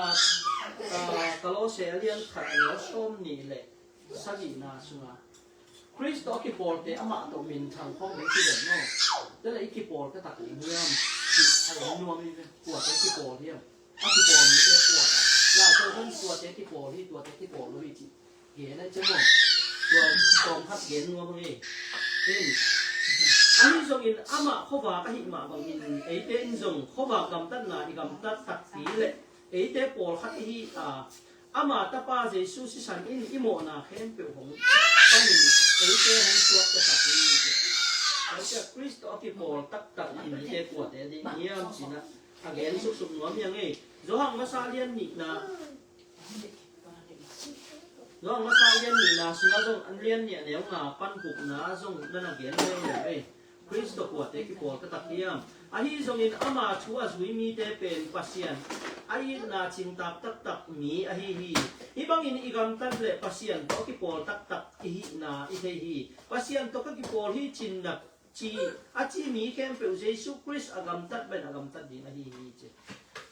kalose alian khat lo som ni le sagi na sunga kristo ki porte ama to min thang khong ni ti le no de le ki por ka tak ni niam ki ai nuam ni ko te ki por hiam a ki por ni te ko la so hon ko te ki por hi to te ki por lo hi ti ge na che moตัวกองทัพเย็นนัวบางเองเป็นอันนี้ทรงอินอามาข้อบากหิมาบางอินไอเต้นทรงข้อบากกำตัดนาอีกำตัดตัดสีเลยไอเต้ปอลขัดที่อามาตาป้าเจสุสิสันอินอิโมนาเข้มเปียวหงตั้งอินไอเต้หงสวดจะตัดสีแล้วจะคริสต์อกิปอลตัดอินเต้ปวดแต่ดีเยี่ยมสินะอาเกนสุกๆหนวมยังไงโจหังมาซาเลียนนี่นะน้องมาซาเลียนนี่นะสุนัขจงอันเลียนเนี่ยเดี๋ยวงาปั้นหุบนะจงนั่นน่ะเขียนเลยคริสต์ปวดเต็กปวดก็ตักเยี่ยมอันนี้จงอินอามาชัวสุยมีแต่เป็นปัสเซียนไอ้นาจิงตักมีไอ้ฮีบางอินอีกำตัดเลยปัสเซียนตัวกิปอลตักอีนาอีเทฮีปัสเซียนตัวกิปอลฮีจินนักจีอาจีมีแค่เป็นเยซูคริสต์อากำตัดเป็นอากำตัดดีไอ้ฮีเจ้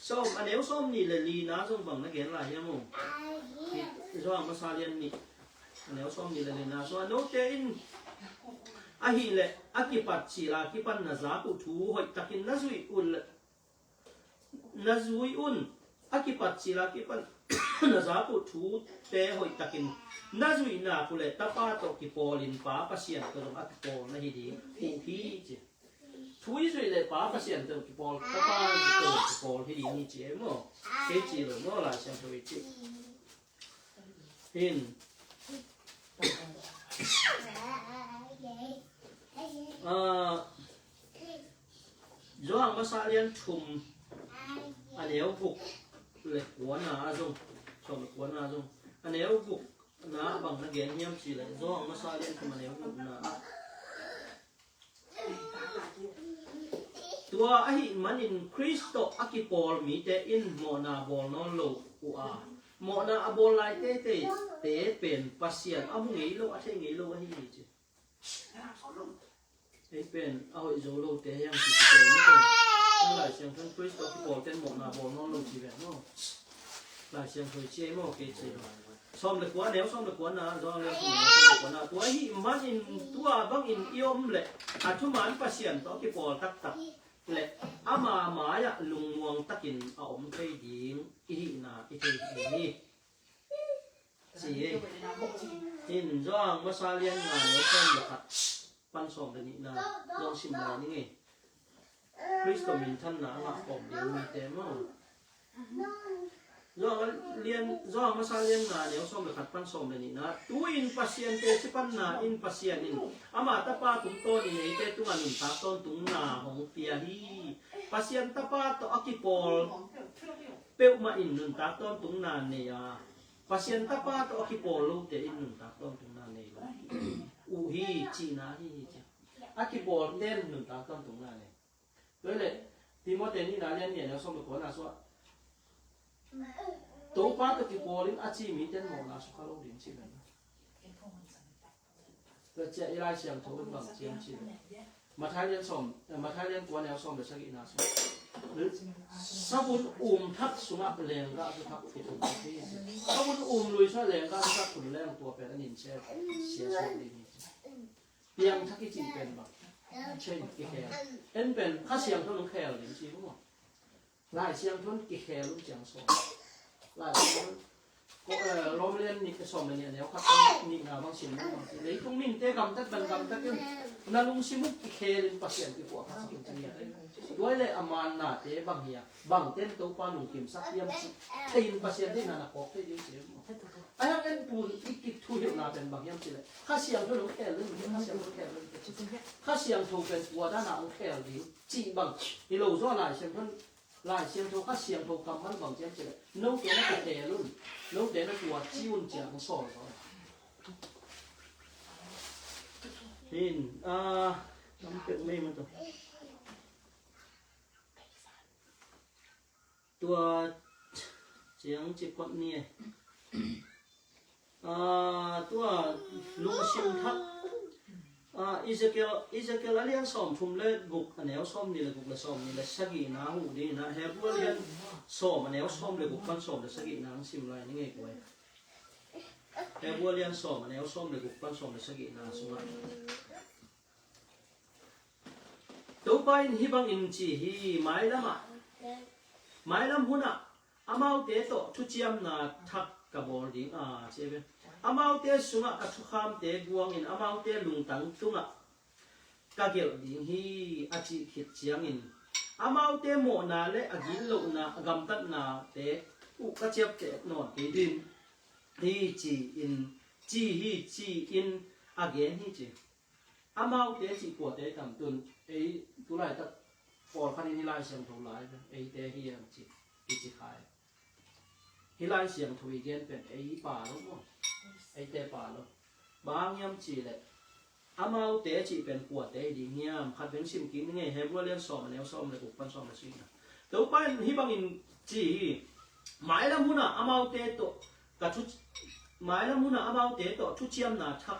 ส้มอันเดียวส้มนี่เลยลีนะส้มบังนักเขียนอะไรยังมั้งช่วงมาซาเลียนนี่อันเดียวส้มนี่เลยนะส่วนโน้ตเจนอาฮีเลยอากิปัดชีลากิปันนาซาปุถูหอยตะกินนาซุยอุ่นอากิปัดชีลากิปันนาซาปุถูเตหอยตะกินนาซุยนาปุเลตาป้าโตกิปอลินป้าปัสเซียนก็ต้องอากิปอนะฮีดีหูพีเจทุยสุดเลยป้าพัศยันตัวกิปอลป้าตัวกิปอลที่ดีนี่เจ้าโม่เกจิโร่โม่ละเสียงตัวเจ้าเห็นโจหังมาซาเลียนชุมอันเดียวบุกเล็กหัวหน้าจงชมหัวหน้าจงอันเดียวบุกหน้าบังนักเรียนเยี่ยมสิเลยโจหังมาซาเลียนชุมอันเดียวบุกหน้าตัวไอ้มันอินคริสโตอากิปอลมีแต่อินโมนาบอลนอนโลกูอาโมนาบอลไลเต้เป็นปัสเซียนเอาไงโลอาเทไงโลไอ้นี่จีไอ้เป็นเอาไอ้โจโลเตยังสิเตนี่ก็นั่นหลายเสียงทั้งคริสโตอากิปอลเป็นโมนาบอลนอนโลจีแบบโน่หลายเสียงเคยเจ้าโม่เกจิซ้อมเด็กกว่าเดี๋ยวซ้อมเด็กกว่านะซ้อมเด็กกว่านะตัวไอ้มันอินตัวบางอินยอมเลยอาทุมันปัสเซียนตัวอากิปอลตักเละอามาหมายลุงวงตะกินเอาอมเคยดิงอีนาอีเคยนี่สิอินจ้างมาซาเลียนงานแล้วก็มีขัดปั้นสองเดือนนี้นะลองชิมมานี่ไงคริสต์มินท่านนะมาอมเดียวมีเต็มอ่ะจ้างเรียนจ้างมาซาเลียนงานแล้วส่งไปขัดปั้นสองเดือนนี้นะตัวอินปัสเซียนเตชิปันนาอินปัสเซียนอินอามาตาป้าตุ้งต้นอินไอเตตุงานุนตาต้นตุ้งนาของเปียฮีปัสเซียนตาป้าโตอากิปอลเปิลมาอินนุนตาต้นตุ้งนาเนียปัสเซียนตาป้าโตอากิปอลลูเตอินนุนตาต้นตุ้งนาเนียอูฮีจีนาฮีจ้ะอากิปอลเต้นนุนตาต้นตุ้งนาเนียด้วยเลยทีโมเตนี่นาเลียนเนี่ยเราส่งไปขอนาสวะตัวป้าตะกี้ปอลินอาชีมีเต้นโมนาสุขาโลดินชิบันก็จะอีไลเสียงทุนบางเชียงชิมาท้ายเรียนส่งมาท้ายเรียนกวนแนวส่งเดี๋ยวสักอีนาสุหรือสบุนทักสุนัขแรงก็คือทักผิดของที่สบุนลุยช่วยแรงก็คือทักขุนแรงตัวเป็นอันนินเชียเสียส่วนดีนี่เพียงทักที่จริงเป็นแบบเช่นกี่แคลเอ็นเป็นข้าเสียงทุนแคลหรือชิมั้งหลายเสียงทุนกี่แคลรู้จังส่งหลายเสียง ก็โรงเรียนนี่ก็สอนมาเนี่ยแล้วครับนี่นะบางสิ่งบางสิ่งเลยตรงนี้เตะกำตัดบันกำตัดกันนาลุงซิมุกเคลินปัสเซียนที่พวกเขาสิ่งที่เนี่ยด้วยเลยอามันน่ะเตะบางอย่างบางเต้นตัวปานุ่งกิมสักเยี่ยมทีนปัสเซียนที่นั่นนะพกที่ดีเสียไอ้ยังเอ็นปูนอีกกิทุยน่าเป็นบางอย่างสิเลยข้าเสียงเท่านั้นแค่เรื่องข้าเสียงเท่าแค่เรื่องข้าเสียงถูกเป็นตัวด้านหน้าแค่ดีจีบางที่เราส่วนหลายเช่นเพิ่นหลายเสียงถูกข้าเสียงถูกกำมันบางเสียงสิเลยโน้ตเตะนั่นแค่รุ่นโน้ตเตะนั่นตัวจิ้วนเจียงสอนเขาหินน้ำเป็ดไม่มันตัวเจียงจีบกับเนี่ยตัวลุงชิมทักอิสเกลเลียนสอมทุ่มเล็ดบุกอันแนวสอมนี่เลยบุกเลยสอมนี่เลยสกีน้าหูดีนะเฮบัวเลียนสอมอันแนวสอมเลยบุกปั้นสอมเลยสกีน้าซิมไรนี่ไงกูเฮบัวเลียนสอมอันแนวสอมเลยบุกปั้นสอมเลยสกีน้าสุนัขตัวไปฮิบังอินจีฮีไม้ละมาไม้ละหุ่นอามาเตโตทุจิยมนาทักกับบอลดิ้งเชฟอามาเตสุงะกัทุขามเตกวงอินอามาเตลุงตังตุงะกะเกลดิ้งฮีอาจิขิดเจียงอินอามาเตโมนาเลอากิโลนากัมตัดนาเตอุกะเจ็บเตนอนปีดินฮีจีอินจีฮีจีอินอาเกนฮีจีอามาเตจีกัวเตตัมตุนตุไลตัดฟอร์คันนี้ไลเสียงทุไลเตฮีอันจีจีขายฮิไลเสียงถุยเกนเป็นป่าลูกเตป่าลูกบางยามจีเลยอามาเตจีเป็นขวดเตดีเงียมขัดเป็นซิมกินไงเฮบัวเลี้ยงซ้อมแนวซ้อมเลยกุกปันซ้อมเลยสินะตัวไปฮิบังอินจีหมายละมุนะอามาเตโตกับชุดหมายละมุนะอามาเตโตชุดเชียมนาทัก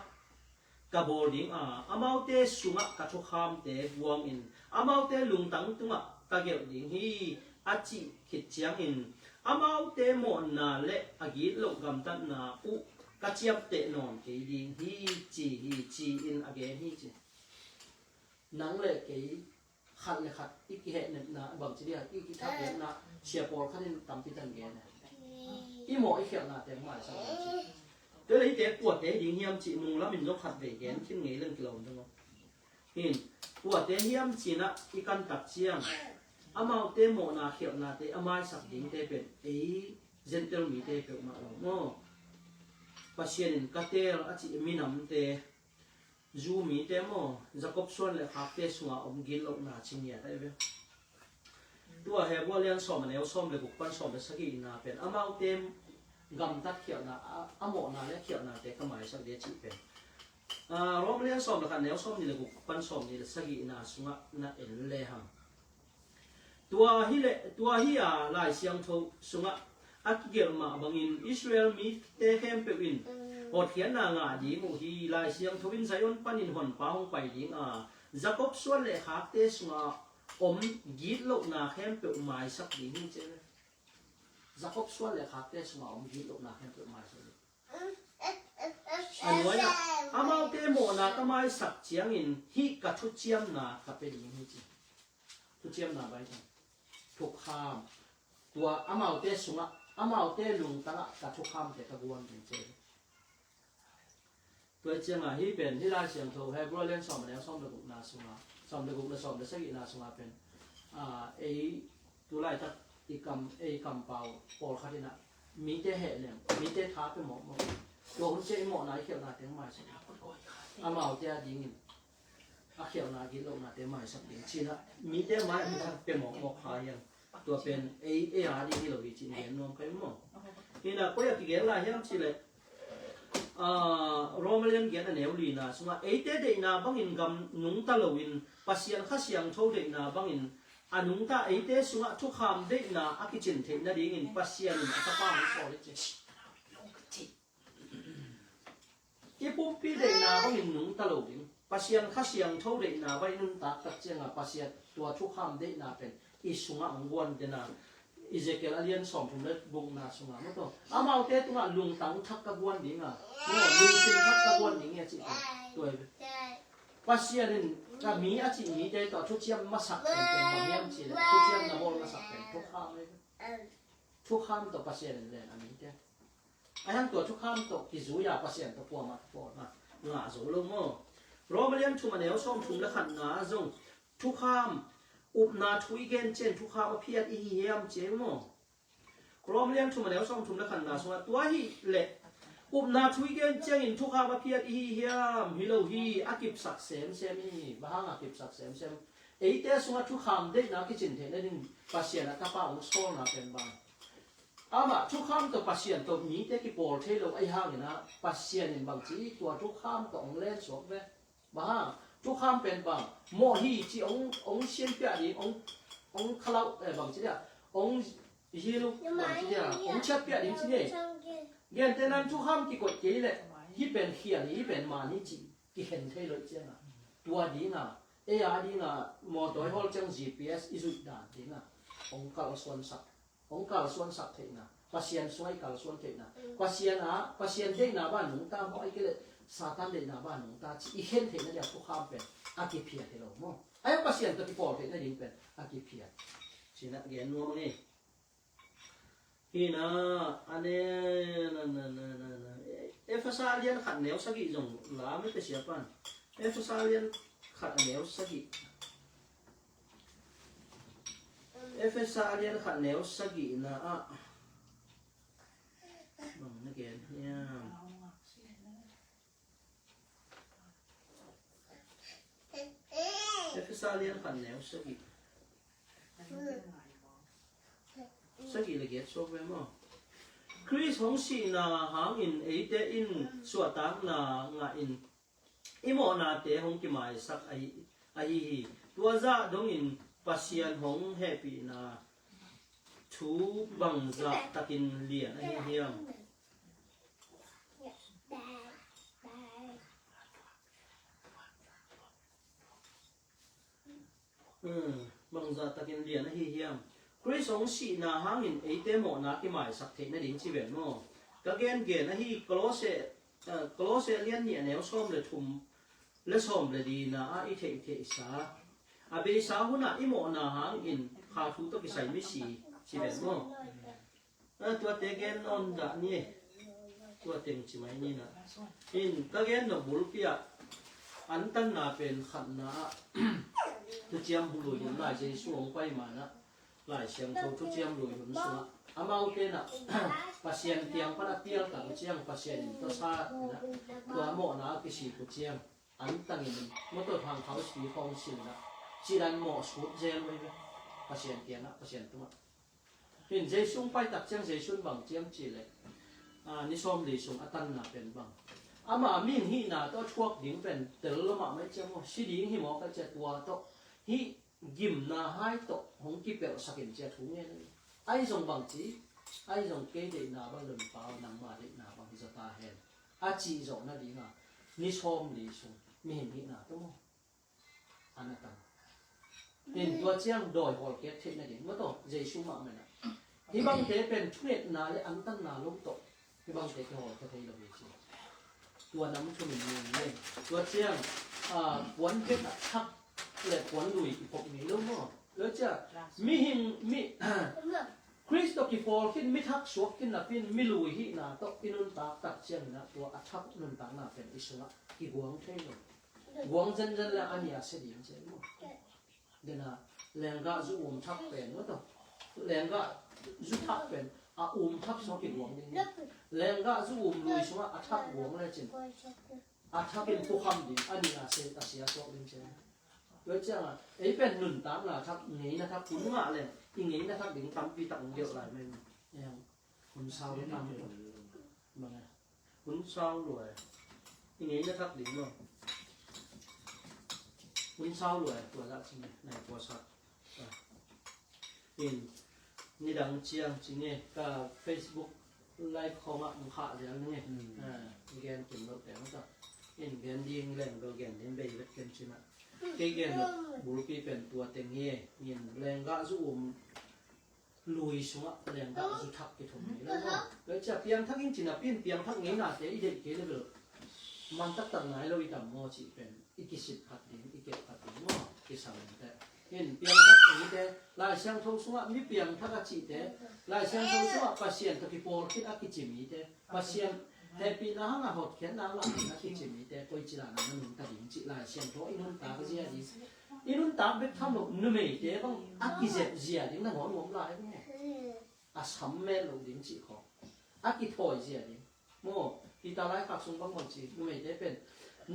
กับบอลดิ้งอามาเตสุงะกับชุกขามเตบวงอินอามาเตลุงตังตุงะกับเกลดิ้งฮีอาจิขิดเชียงอินอามาเตโมนาเลอากิโลกัมตันนาอุกะเจียบเตนอนเกดิงฮีจีอินอาเกฮีจีนังเลเกขัดเลยขัดอีกเหตุหนึ่งนะบางทีเดียวอีกทับเดียวนะเชียร์บอลขัดนี่ตำพิตันเกนะอีหมออีเขียวนาเต็มหมายสักทีเดี๋ยวไอ้เตะปวดเตะยิงเยี่ยมจีมุงแล้วมันยกขัดเบรกเกนขึ้นเงี้ยเรื่องกิโลนึงมั้งเห็นปวดเตะเยี่ยมจีนะอีกันตัดเชียงอามาเตโมนาเขียวนาเตอามาสักดิ้งเตเป็นเจนเทลมีเตเป็นมาแล้วโม่ปัจเจียนกัตเตลอาจิมีน้ำเตจูมีเตโม่จะกบส่วนเลยหักเตสัวอมกินลงนาชิงเนียได้ไหมตัวเฮบัวเลี้ยงซ้อมมันเอวซ้อมเลยบุกปั้นซ้อมเลยสกีนาเป็นอามาเตมกำตัดเขียวนาอาโมนาเลี้ยเขียวนาเตก็หมายสักเดียจิเป็นร้องเลี้ยงซ้อมเลยกันเอวซ้อมนี่เลยบุกปั้นซ้อมนี่เลยสกีนาสุงะนาเอลเลหังตัวฮิลายเสียงทูสุงะอักเกลมาบางอินอิสราเอลมีเตเฮมเปวินอดเขียนนางาดีมูฮีลายเสียงทูวินไซออนปันินหอนป้าหงไปดิงจักบส่วนเลขาเตสุงะอมกีดโลนาเฮมเปวไม้สักดิงเจจักบส่วนเลขาเตสุงะอมกีดโลนาเฮมเปวไม้สักดิอันนี้นะอามาเตโมนาตไม้สักเจียงอินฮีกัทุเจียมนากับเป็นดิงฮิจิทุเจียมนาไปจังทุกข้ามตัวอามาเตสุงะอามาเตลุงตั้งกับทุกข้ามแต่กระบวนเป็นเจตัวเจียงฮีเป็นที่ได้เสียงโทให้บริเวณซ้อมแล้วซ้อมระบุนาสุงะซ้อมระบุและซ้อมและสกินาสุงะเป็นตัวไล่ตัดอีกคำเป่าปอลคาดินะมีเตเหเนี่ยมีเตท้าเป็นหมอกตัวคนเชี่ยหมอไหนเขียวนาเต็มไม้สักอามาเตดิ้งอาเขียวนากินลงนาเต็มไม้สักดิ้งชีนะมีเตไม้เป็นหมอกพายังตัวเป็นอาดีที่เราวิจิตรเห็นน้องใครมั้งนี่นะก็อยากกินอะไรยังชีเลยโรมาเลียนเกียนอันเอวลีนะสมมติเตเดน่าบางอินกำนุงตะลวินปัสยันข้าเสียงโชว์เดน่าบางอินอันนุงตาเตสมมติทุกคำเดน่าอากิจินเทนนั่นเองอินปัสยันอัตตาของโซลิจิที่ปุ่มปีเดน่าบางอินนุงตะลวินปัสยันข้าเสียงโชว์เดน่าบางอินตัดตัดเจียงปัสยันตัวทุกคำเดน่าเป็นอิสุงะองวนเดน่าอิเจเกลเลียนสองผมเลยบุงนาสุงะไม่ต้องอามาเตตุงะลุงตังทักกระบวนดิ้งลุงสินทักกระบวนดิ้งจิตัวปัสยานินก็มีอาชีพมีแต่ต่อทุกเชี่ยมมาสักเป็นบางอย่างสิเลยทุกเชี่ยมนโมมาสักเป็นทุกข้ามเลยทุกข้ามต่อปัสยานินเลยอันนี้เจ้ ai hang to chu kham to ki zu ya pasien to kwa ma po na nga zo lo mo ro ma lian thu ma neo som thum la khan nga zong thu kham up na thui gen chen thu kham a phiat i hiam che mo ro ma lian thu ma neo som thum la khan nga so tua hi le up na thui gen chen in thu kham a phiat i hiam hi lo hi akip sak sem sem ni ba hang akip sak sem sem ei te sunga thu kham de na ki chin the na ding pasien ta pa ong so na pen ba ama thu kham to pasien to mi te ki por the lo ai hang na pasien in bang chi tua thu kham to ong len sok ve ba thu kham pen ba mo hi chi ong sien pya ni ong khalau bang chi ya ong hi lu bang chi ya ong chat pya ni chi ne gen te nan thu kham ki kot ke le hi pen khian hi pen ma ni chi ki hen the lo che na tua di na AI đi nga mo doi hol chang GPS isu dan di nga ong kal suan sak the na pasien suai kal suan the na pasien de na ba nung ta ho ai ke satan de na ba nung ta chi hen the na ya tu kham pen a ki phia the lo mo ai pasien to ki por the na ding pen a ki phia chi na gen no ni hi na ane na efasalian khat neu sa gi jong la me te sia pan efasalian khát néo sagi efesalian khát néo sagi na a bằng nó kìa nha efesalian khát néo sagi là kìa số về mà Chris hong si na hang in eite in suatang na nga in imo na te hong ki mai sak ai hi tua za dong in pasian hong happy na thu bang za takin lian ai hiam bang za takin lian ai hiam Chris hong si na hang in eite mo na ki mai sak the na din chi ben mo ka gen na hi close lian ni neo som le thum le som le di na a i the sa a be sa hu na imo na hang in kha thu to ki sai mi si ben mo tua te gen on da ni tua teng chi mai ni na in ka gen no bul pia an tan na pen khan na tu chiam hu lu yin lai je su ong pai ma na lai siam tho tu chiam lu yin su amau te na pasien tiang pa na tial ka chiang pasien to sa na tua mo na ki si ku chiang an tangin mo to hang khau si phong sin na chi dan mo su zel we pasien tiang na pasien tu ma hin je sung pai tak chiang je sun bang chiang chi le ni som li sung atan na pen bang ama min hi na to chuak ding pen tel lo ma mai chiang mo si ding hi mo ka che tua to hi gim na hai to hong ki pe sakin che thu nge ai jong bang chi ai jong ke de na ba lun pa nang ma de na bang za ta hen a chi jong na di na ni som li sung mi hin hi na to mo anata in tua chiang doi hol ke thit na din mo to jesu ma me na hi bang te pen thnet na le an tan na lom to hi bang te ke hol ka thei lo bi chi tua nam chu min ni tua chiang wan ke na thak le wan lui ki pok ni lo mo lo cha mi hin mi Kristo ki for kin mi thak suak kin na pin mi lui hi na to inun ta tak chiang na tua athak nun ta na pen isunga ki guang thei lo guang jan la ania se ding che mo dena lenga zu thak pen mo to lenga zu thak pen a thak so ki guang ding lenga zu lui sunga athak guang le chin athak in pu kham ding ania se ta sia so ding che lo cha ei pen nun ta na thak ngei na thak kun ma le ingei na thak ding tam pi tak ngeu lai men yang kun sao le tam ma kun sao rồi ingei na thak ding lo kun sao rồi tua la chi này tua sa in ni dang chiang chi ne ka Facebook live khom a mu kha ja ne gen kin lo te ma ta in gen ding len go gen den be vet ken chi na ke gen bul pi pen tua teng he yin leng ga zu lui sunga leng ga zu thak ki thum ni lo le cha piang thak in china pin piang thak nge na te i de ke le man tak tak ngai lo i tam mo chi pen ikisit khat din iket khat din mo ki sang te เห็นเปียงทักนี้แต่ลายเชียงทงสุวะมีเปียงทักจิแต่ลายเชียงทงสุวะปัสเซียนตะกิโปลคิดอากิจิมีแต่ปัสเซียนแต่ปีน่าหงาหดเขียนน่าหลังอากิจิมีแต่ตัวจิลานามันตัดหินจิลายเชียงโตอินุนตาก็เสียดิอินุนตาเบ็ดทำหนุนุ่มแต่บางอากิเจ็บเสียดิ้งนั่งหัวหนุ่มลายมั้งอาสัมเมลดิ้งจิขออากิถอยเสียดิ้งโม่ปีตาไล่ขับส่งบางคนจีนุ่มแต่เป็น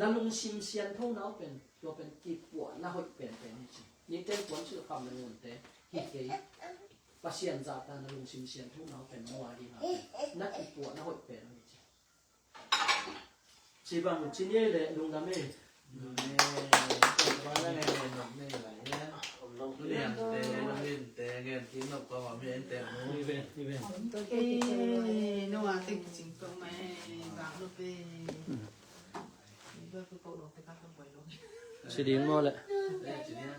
นั่งลงชิมเซียนเท่านั้นเป็นตัวเป็นกีบวน่าหดเป็นนี่จีนี่เต้นกวนชื่อคำในวันเต้กีเกยปัสเซียนจับนั่งลงชิมเซียนเท่านั้นเป็นมัวดีครับนักกีบวน่าหดเป็นนี่จีจีบังจีนี่เลยลุงดำเองว่าแล้วไงนมนี่ไหลนะ ทุเรียนเตะน้ำเล่นเตะเงินกินนกก็มาเพี้ยนเตะหมู นี่เป็นนี่เป็น no a te cinco me va lo pe io che con lo che fa un po' lo สีดิ้งหมดเลย เตะจีเนี้ย